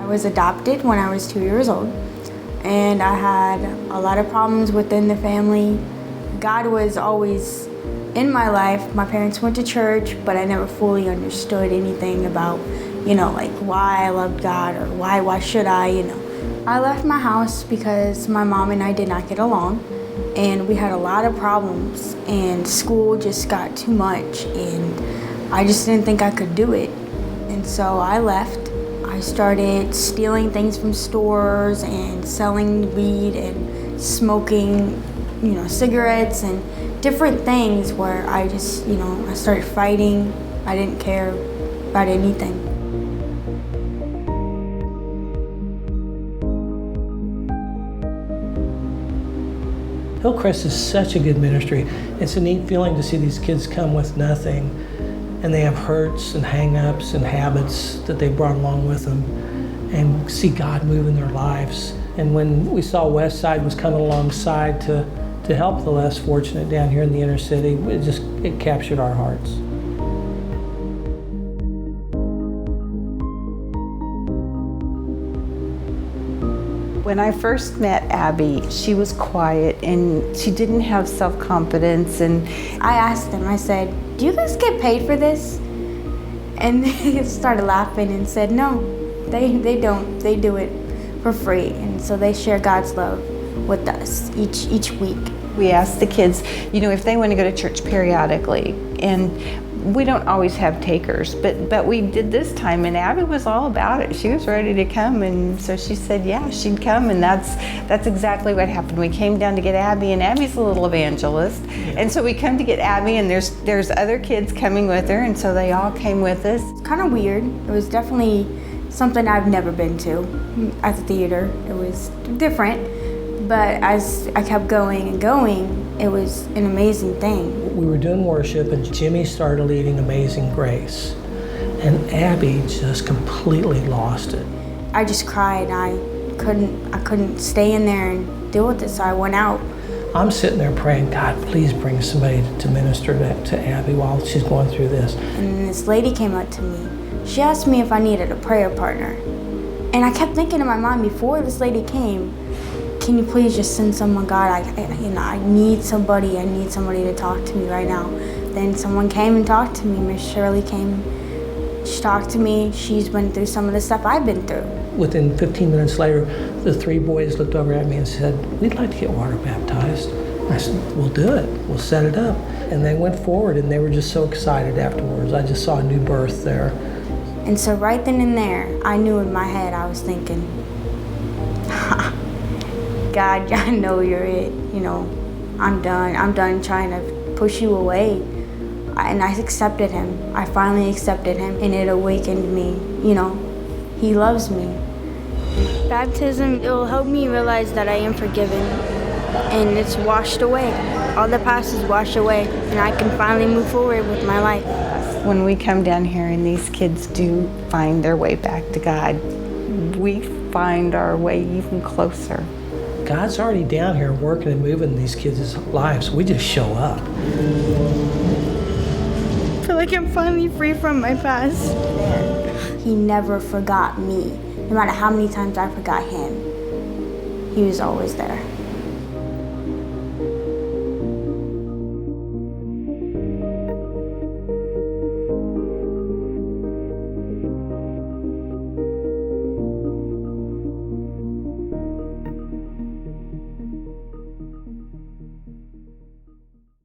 I was adopted when I was 2 years old, and I had a lot of problems within the family. God was always in my life. My parents went to church, but I never fully understood anything about, like why I loved God or why should I. I left my house because my mom and I did not get along, and we had a lot of problems, and school just got too much, and I just didn't think I could do it. And so I left. I started stealing things from stores and selling weed and smoking, cigarettes and different things where I just, I started fighting. I didn't care about anything. Hillcrest is such a good ministry. It's a neat feeling to see these kids come with nothing, and they have hurts and hang-ups and habits that they brought along with them, and see God move in their lives. And when we saw Westside was coming alongside to help the less fortunate down here in the inner city, it captured our hearts. When I first met Abby, she was quiet and she didn't have self-confidence. And I asked them, I said, "Do you guys get paid for this?" And they started laughing and said, "No, they don't. They do it for free." And so they share God's love with us each week. We asked the kids, if they want to go to church periodically. And we don't always have takers, but we did this time, and Abby was all about it. She was ready to come, and so she said, yeah, she'd come, and that's exactly what happened. We came down to get Abby, and Abby's a little evangelist, and so we come to get Abby, and there's other kids coming with her, and so they all came with us. It's kind of weird. It was definitely something I've never been to at the theater. It was different, but as I kept going and going, it was an amazing thing. We were doing worship, and Jimmy started leading Amazing Grace, and Abby just completely lost it. I just cried. I couldn't stay in there and deal with it, so I went out. I'm sitting there praying, God, please bring somebody to minister to Abby while she's going through this. And this lady came up to me. She asked me if I needed a prayer partner. And I kept thinking in my mind before this lady came, can you please just send someone, God? I need somebody. I need somebody to talk to me right now. Then someone came and talked to me. Miss Shirley came. She talked to me. She's been through some of the stuff I've been through. Within 15 minutes later, the three boys looked over at me and said, we'd like to get water baptized. I said, we'll do it. We'll set it up. And they went forward, and they were just so excited afterwards. I just saw a new birth there. And so right then and there, I knew in my head, I was thinking, God, I know you're it. I'm done trying to push you away. And I accepted him. I finally accepted him, and it awakened me. He loves me. Baptism, it will help me realize that I am forgiven, and it's washed away. All the past is washed away, and I can finally move forward with my life. When we come down here and these kids do find their way back to God, we find our way even closer. God's already down here working and moving in these kids' lives. We just show up. I feel like I'm finally free from my past. He never forgot me. No matter how many times I forgot him, he was always there.